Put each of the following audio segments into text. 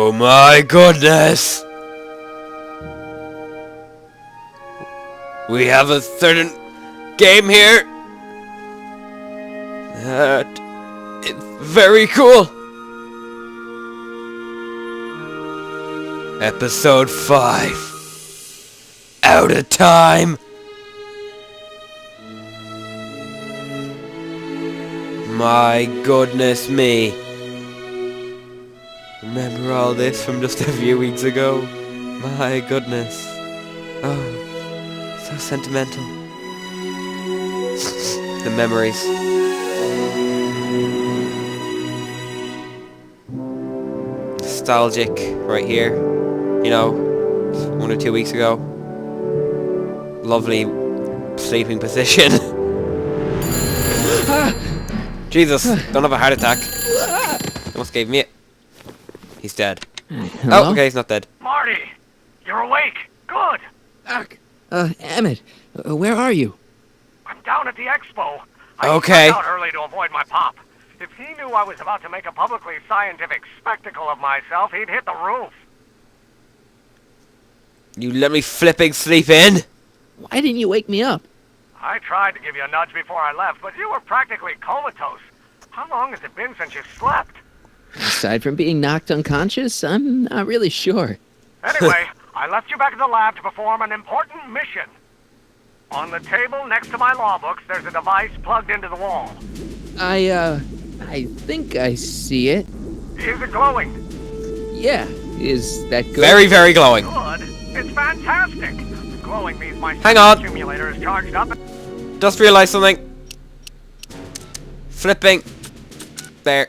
Oh my goodness! We have a certain game here. It's very cool. Episode 5. Out of time. My goodness me. Remember all this from just a few weeks ago? My goodness. Oh, so sentimental. The memories. Nostalgic right here. You know, 1 or 2 weeks ago. Lovely sleeping position. Jesus, don't have a heart attack. Almost gave me it. He's dead. Hello? Oh, okay, he's not dead. Marty, you're awake. Good. Doc. Emmett, where are you? I'm down at the Expo. Okay. I snuck out early to avoid my pop. If he knew I was about to make a publicly scientific spectacle of myself, he'd hit the roof. You let me flipping sleep in? Why didn't you wake me up? I tried to give you a nudge before I left, but you were practically comatose. How long has it been since you slept? Aside from being knocked unconscious, I'm not really sure. Anyway, I left you back at the lab to perform an important mission. On the table next to my law books, there's a device plugged into the wall. I think I see it. Is it glowing? Yeah, is that good? Very, very glowing. Good. It's fantastic. Glowing means my Hang on. accumulator is charged up. Just realized something. Flipping. There.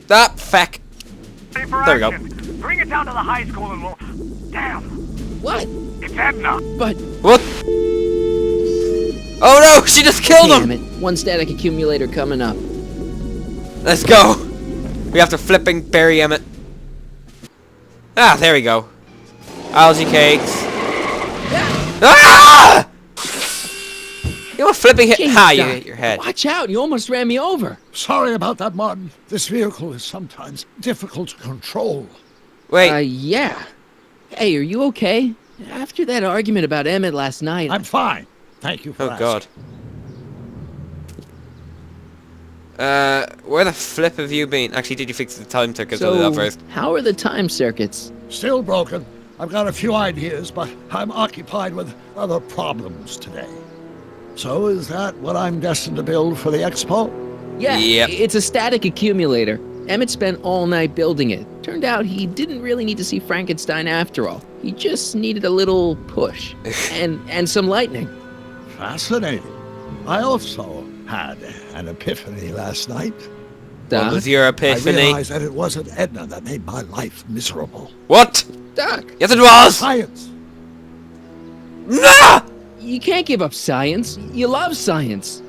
Ah, feck. There we go. Bring it down to the high school and we'll... Damn. What? It's Edna. But... What? Oh no, she just killed him! Damn it, one static accumulator coming up. Let's go. We have to flipping bury Emmett. Ah, there we go. Algae cakes. Ah! You know what flipping hit? Jeez, Ha, you Doc, hit your head. Watch out, you almost ran me over. Sorry about that, Martin. This vehicle is sometimes difficult to control. Wait. Yeah. Hey, are you okay? After that argument about Emmett last night... I'm fine. Thank you for Oh god. Where the flip have you been? Actually, did you fix the time circuit? I'll do that first. how are the time circuits? Still broken. I've got a few ideas, but I'm occupied with other problems today. So is that what I'm destined to build for the Expo? Yeah, Yep. it's a static accumulator. Emmett spent all night building it. Turned out he didn't really need to see Frankenstein after all. He just needed a little push. and some lightning. Fascinating. I also had an epiphany last night. What Doc? was your I epiphany? realized that it wasn't Edna that made my life miserable. What? Doc, Yes, it was! Science! Nah! you can't give up science. You love science.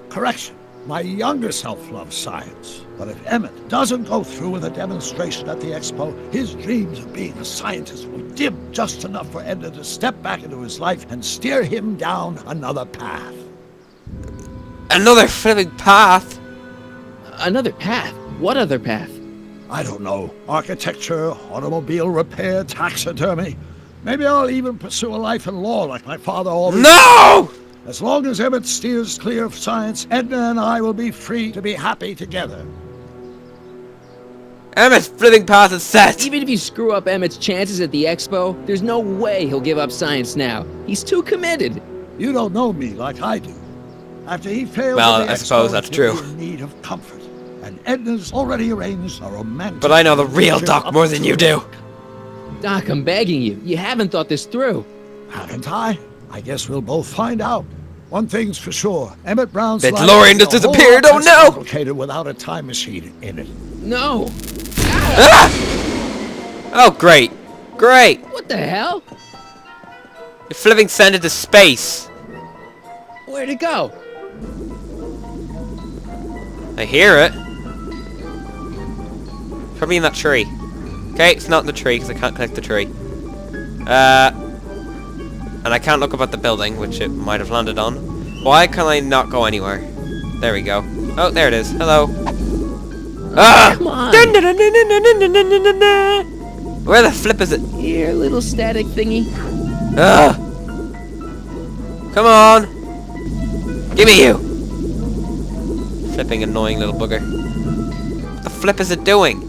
Correction. My younger self loves science. But if Emmett doesn't go through with a demonstration at the Expo, his dreams of being a scientist will dim just enough for Edna to step back into his life and steer him down another path. Another flipping path? Another path. What other path? I don't know. Architecture, automobile repair, taxidermy. Maybe I'll even pursue a life in law like my father always. No! As long as Emmett steers clear of science, Edna and I will be free to be happy together. Emmett's flipping path is set! Even if you screw up Emmett's chances at the Expo, there's no way he'll give up science now. He's too committed. You don't know me like I do. After he failed Well, at the I suppose Expo, that's he'll true. be in need of comfort. And Edna's already arranged a romantic... But I know the real trip Doc up more than to you do. Doc, I'm begging you. You haven't thought this through. Haven't I? I guess we'll both find out. One thing's for sure. Emmett Brown's That life DeLorean is just a whole disappeared, lot oh less no! complicated without a time machine in it. No. Ah! Oh, great. Great! What the hell? You're flipping sent into space. Where'd it go? I hear it. Probably in that tree. Okay, it's not in the tree because I can't connect the tree. And I can't look up at the building, which it might have landed on. Why can I not go anywhere? There we go. Oh, there it is. Hello. Ah! Come on. Didn't Where the flip is it? Here, little static thingy. Ugh. Come on. Give me you. Flipping annoying little bugger. What the flip is it doing?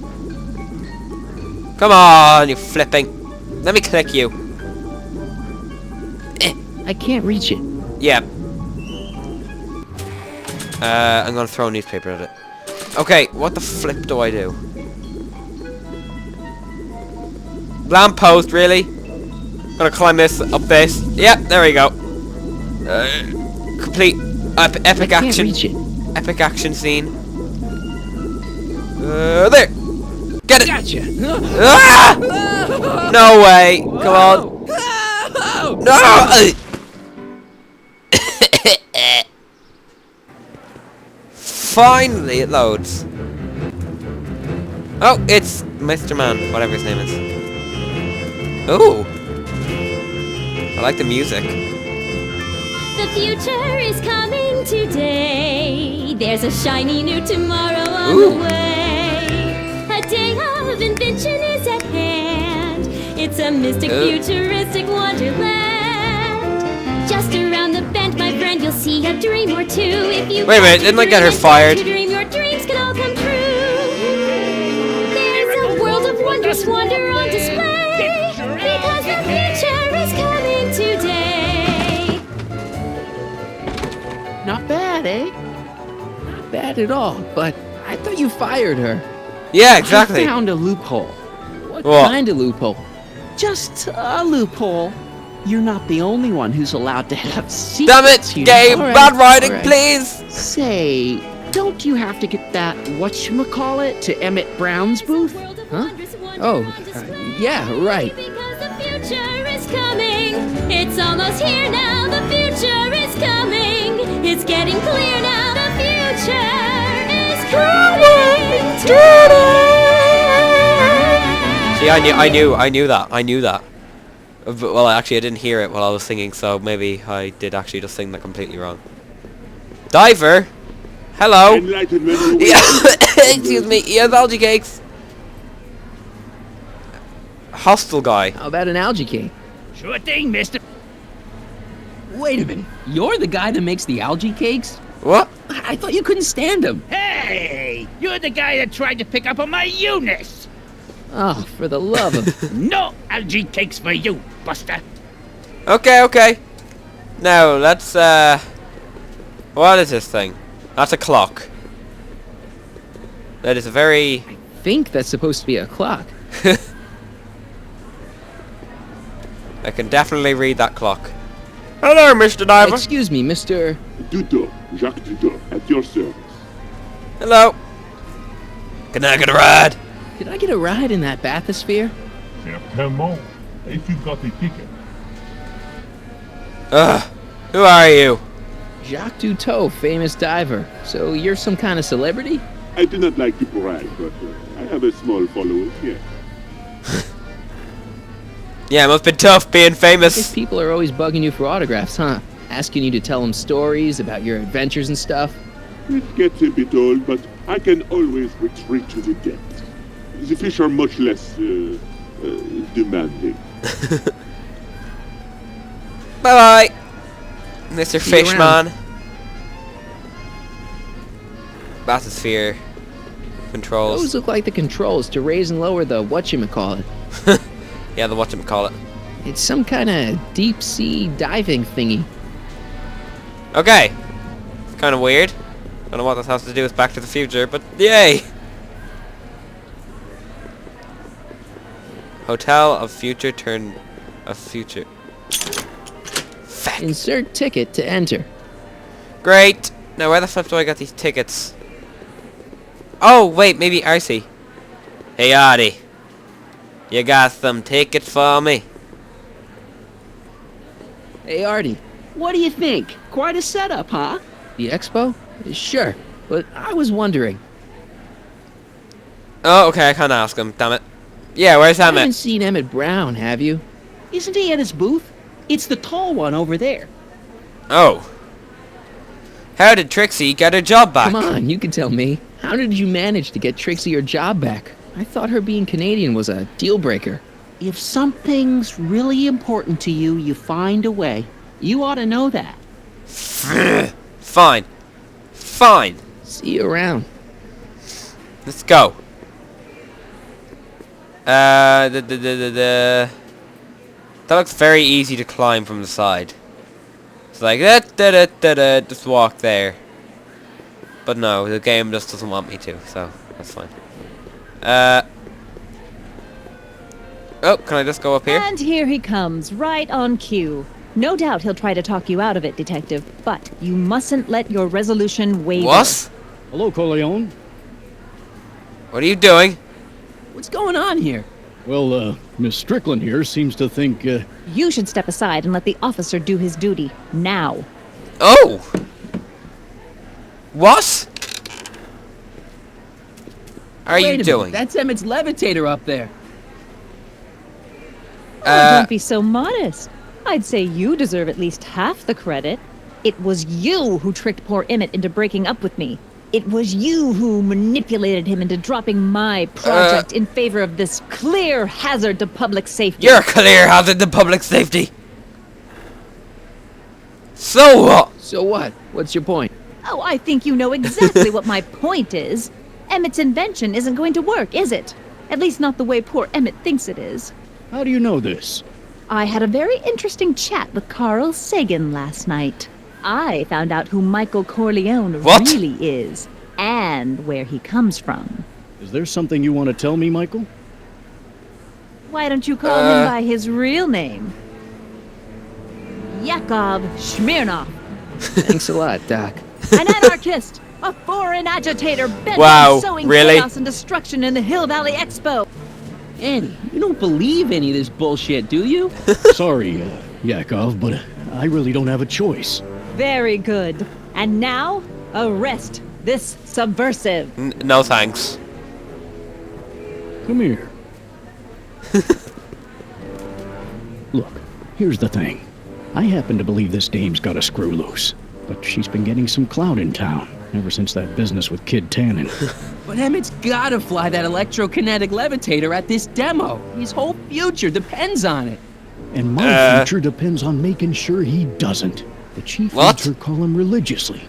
Come on, you flipping. Let me click you. I can't reach it. Yeah. I'm gonna throw a newspaper at it. Okay, what the flip do I do? Lamppost, really? Gonna climb this, up this. Yep, there we go. Complete epic I can't action. reach it. Epic action scene. There! Get it! Gotcha. Ah! No way! Come on. No! Finally it loads. Oh, it's Mr. Man, whatever his name is. Ooh. I like the music. The future is coming today. There's a shiny new tomorrow on Ooh. the way. A day of invention is at hand. It's a mystic, futuristic wonderland. Just around the bend, my friend, you'll see a dream or two. If you Wait a minute, didn't I get her fired? dream, your dreams can all come true. There's a world of wondrous wonder on display. Because the future is coming today. Not bad, eh? Not bad at all, but I thought you fired her. Yeah, exactly. I found a loophole. What? Kind of loophole? Just a loophole. You're not the only one who's allowed to have secrets. Damn it! here. Game, All right, bad writing, all right. please! Say, don't you have to get that whatchamacallit to Emmett Brown's booth? Huh? Oh, yeah, right. Because the future is coming. It's almost here now. The future is coming. It's getting clear now. The future is coming today. See, I knew that. Well, actually, I didn't hear it while I was singing, so maybe I did actually just sing that completely wrong. Diver? Hello? Yeah. Excuse me, he has algae cakes. Hostile guy. How about an algae cake? Sure thing, mister. Wait a minute. You're the guy that makes the algae cakes? What? I thought you couldn't stand them. Hey, you're the guy that tried to pick up on my Eunice. Oh, for the love of... No algae cakes for you, Buster. Okay. Now, let's, what is this thing? That's a clock. That is a very... I think that's supposed to be a clock. I can definitely read that clock. Hello, Mr. Diver. Excuse me, Mr... TUDOR, Jacques TUDOR, at your service. Hello. Can I get a ride? Could I get a ride in that bathysphere? Certainement, if you got a ticket. Who are you? Jacques Duteau, famous diver. So you're some kind of celebrity? I do not like to brag, but I have a small following here. Yeah, it must be tough being I guess famous. people are always bugging you for autographs, huh? Asking you to tell them stories about your adventures and stuff. It gets a bit old, but I can always retreat to the depths. The fish are much less demanding. Bye-bye, Mr. See you around. Fishman. Bathysphere. Controls. Those look like the controls to raise and lower the whatchamacallit. Yeah, the whatchamacallit. It's some kind of deep sea diving thingy. Okay. It's kind of weird. Don't know what this has to do with Back to the Future, but yay! Hotel of Future Turn of Future. Fuck. Insert ticket to enter. Great. Now where the flip do I get these tickets? Oh, wait, maybe Arcee. Hey, Artie. You got some tickets for me? Hey, Artie. What do you think? Quite a setup, huh? The Expo? Sure, but I was wondering. Oh, okay, I can't ask him, damn it. Yeah, where's You haven't Emmett? seen Emmett Brown, have you? Isn't he at his booth? It's the tall one over there. Oh. How did Trixie get her job back? Come on, you can tell me. How did you manage to get Trixie her job back? I thought her being Canadian was a deal breaker. If something's really important to you, you find a way. You ought to know that. Fine. Fine. See you around. Let's go. That looks very easy to climb from the side. It's like just walk there. But no, the game just doesn't want me to, so that's fine. Oh, can I just go up here? And here he comes, right on cue. No doubt he'll try to talk you out of it, Detective, but you mustn't let your resolution waver. What? Hello, Corleone. What are you doing? What's going on here? Well, Miss Strickland here seems to think, You should step aside and let the officer do his duty, now. Oh! What? Are Wait you a minute, doing? that's Emmett's levitator up there. Oh, don't be so modest. I'd say you deserve at least half the credit. It was you who tricked poor Emmett into breaking up with me. It was you who manipulated him into dropping my project in favor of this clear hazard to public safety. You're a clear hazard to public safety. So what? So what? What's your point? Oh, I think you know exactly what my point is. Emmett's invention isn't going to work, is it? At least not the way poor Emmett thinks it is. how do you know this? I had a very interesting chat with Carl Sagan last night. I found out who Michael Corleone What? really is, and where he comes from. Is there something you want to tell me, Michael? Why don't you call him by his real name? Yakov Smirnov, Thanks a lot, Doc. an anarchist, a foreign agitator bent Wow, on sowing really? chaos and destruction in the Hill Valley Expo. Annie, you don't believe any of this bullshit, do you? Sorry, Yakov, but I really don't have a choice. Very good. And now, arrest this subversive. No thanks. Come here. Look, here's the thing. I happen to believe this dame's got a screw loose, but she's been getting some clout in town ever since that business with Kid Tannen. But Emmett's gotta fly that electrokinetic levitator at this demo. His whole future depends on it. And my future depends on making sure he doesn't. The chief What? needs her call him religiously.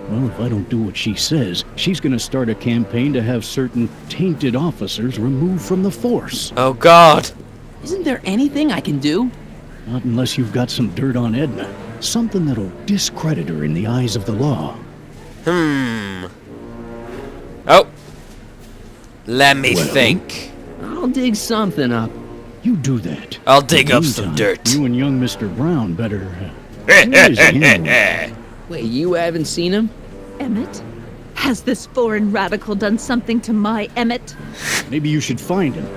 Well, if I don't do what she says, she's gonna start a campaign to have certain tainted officers removed from the force. Oh God. Isn't there anything I can do? Not unless you've got some dirt on Edna. Something that'll discredit her in the eyes of the law. Oh. Let me Well. think. I'll dig something up. You do that. I'll dig In up the some meantime, dirt. You and young Mr. Brown better... raise your hand. Wait, you haven't seen him? Emmett? Has this foreign radical done something to my Emmett? Maybe you should find him.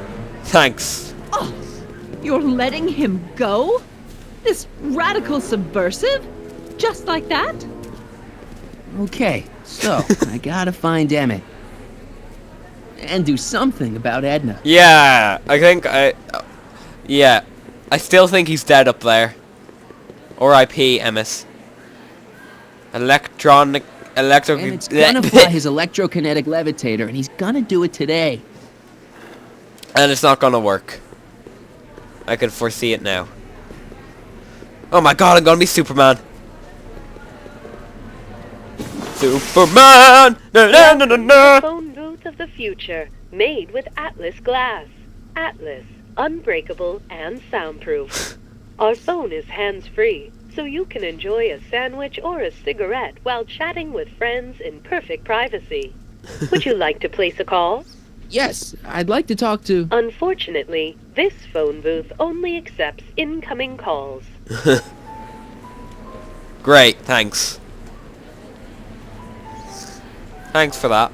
Thanks. You're letting him go? This radical subversive? Just like that? Okay, so I gotta find Emmett. And do something about Edna. Yeah, I think yeah, I still think he's dead up there. R.I.P. Emmis. Emmett's gonna fly his electrokinetic levitator, and he's gonna do it today. And it's not gonna work. I can foresee it now. Oh my God, I'm gonna be Superman. Superman! Na, na, na, na, na. Phone booth of the future, made with Atlas glass. Atlas, unbreakable and soundproof. Our phone is hands-free, so you can enjoy a sandwich or a cigarette while chatting with friends in perfect privacy. Would you like to place a call? Yes, I'd like to talk to... Unfortunately, this phone booth only accepts incoming calls. Great, thanks. Thanks for that.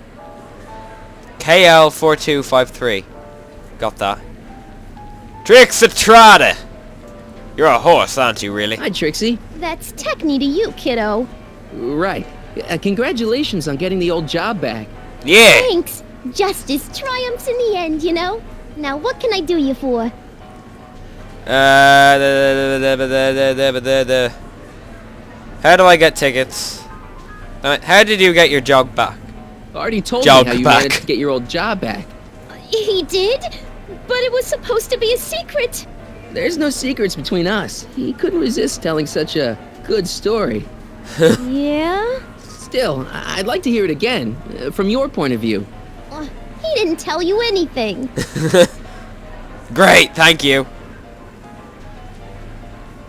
KL4253. Got that. Trixatrada! You're a horse, aren't you, really? Hi, Trixie. That's techni to you, kiddo. Right. Congratulations on getting the old job back. Yeah! Thanks. Justice triumphs in the end, you know? Now what can I do you for? How do I get tickets? How did you get your job back? Already told Job me how you back. managed to get your old job back. He did? But it was supposed to be a secret. There's no secrets between us. He couldn't resist telling such a good story. Yeah? Still, I'd like to hear it again, from your point of view. He didn't tell you anything. Great, thank you.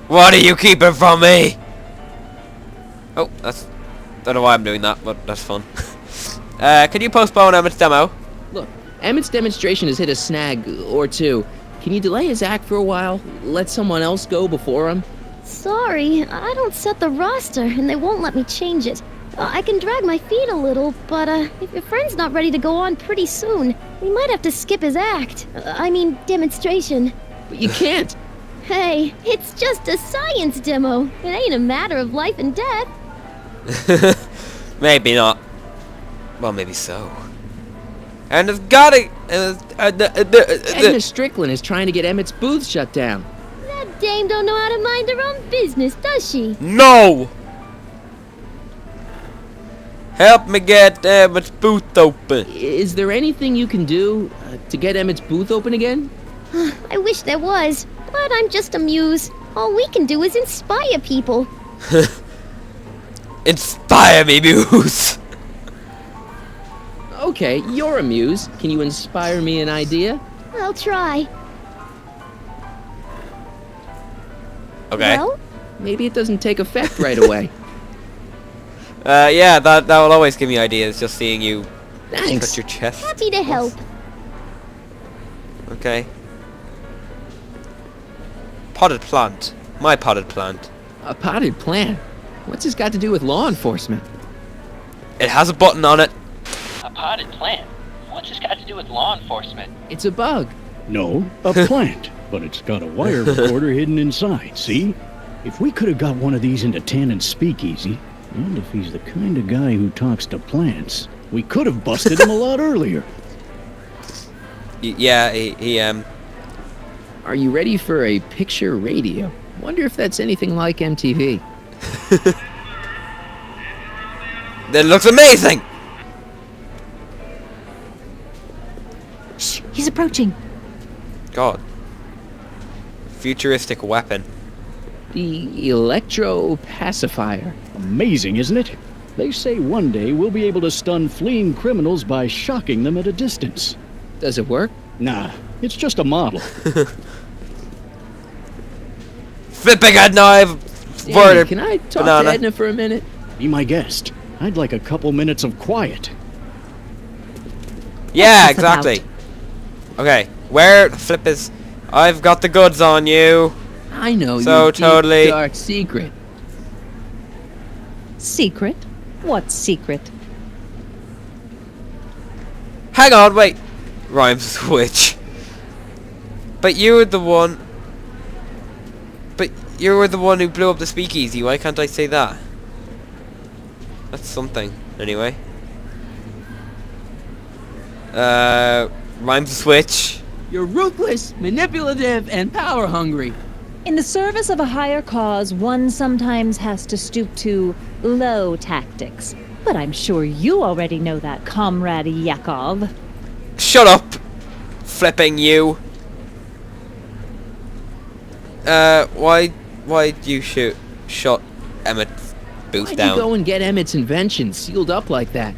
What are you keeping from me? Oh, that's... Don't know why I'm doing that, but that's fun. Can you postpone Emmett's demo? Look, Emmett's demonstration has hit a snag or two. Can you delay his act for a while? Let someone else go before him? Sorry, I don't set the roster, and they won't let me change it. I can drag my feet a little, but if your friend's not ready to go on pretty soon, we might have to skip his act. I mean, demonstration. But you can't. Hey, it's just a science demo. It ain't a matter of life and death. Maybe not. Well, maybe so. And it's gotta... Edna Strickland is trying to get Emmett's booth shut down. That dame don't know how to mind her own business, does she? No! Help me get Emmett's booth open. Is there anything you can do to get Emmett's booth open again? I wish there was, but I'm just a muse. All we can do is inspire people. Inspire me, Muse! Okay, you're a muse. Can you inspire me an idea? I'll try. Okay. Well? Maybe it doesn't take effect right away. Yeah, that will always give me ideas, just seeing you Thanks. touch your chest. Happy to help. Okay. Potted plant. My potted plant. A potted plant? What's this got to do with law enforcement? It has a button on it. A potted plant? What's this got to do with law enforcement? It's a bug. No, a plant. But it's got a wire recorder hidden inside, see? If we could have got one of these into Tannen's speakeasy, and if he's the kind of guy who talks to plants, we could have busted him a lot earlier. Yeah, he Are you ready for a picture radio? Wonder if that's anything like MTV. That looks amazing! Shh, he's approaching. God. Futuristic weapon. The electro pacifier. Amazing, isn't it? They say one day we'll be able to stun fleeing criminals by shocking them at a distance. Does it work? Nah, it's just a model. Flipping a knife! Danny, can I talk to Edna for a minute? Be my guest. I'd like a couple minutes of quiet. Yeah, exactly. Okay, where the flip is... I've got the goods on you. I know So your totally... deep, dark secret. Secret? What secret? Hang on, wait. Rhymes with which? But you were the one... But you were the one who blew up the speakeasy. Why can't I say that? That's something, anyway. Rhymes with switch. You're ruthless, manipulative, and power-hungry. In the service of a higher cause, one sometimes has to stoop to low tactics. But I'm sure you already know that, Comrade Yakov. Shut up! Flipping you. Why'd you shut Emmett's booth Why'd down? you go and get Emmett's invention sealed up like that?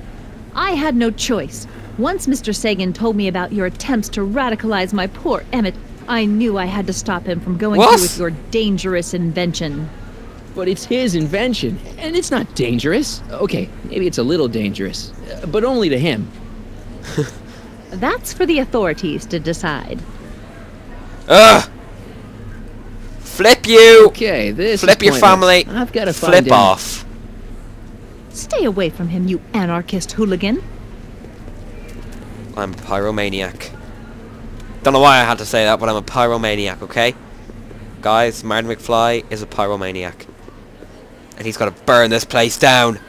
I had no choice. Once Mr. Sagan told me about your attempts to radicalize my poor Emmett, I knew I had to stop him from going through with your dangerous invention. But it's his invention, and it's not dangerous. Okay, maybe it's a little dangerous, but only to him. That's for the authorities to decide. Ugh! Flip you! Okay, this Flip is your family. I've got to flip off. Stay away from him, you anarchist hooligan. I'm a pyromaniac. Don't know why I had to say that, but I'm a pyromaniac, okay? Guys, Martin McFly is a pyromaniac. And he's got to burn this place down.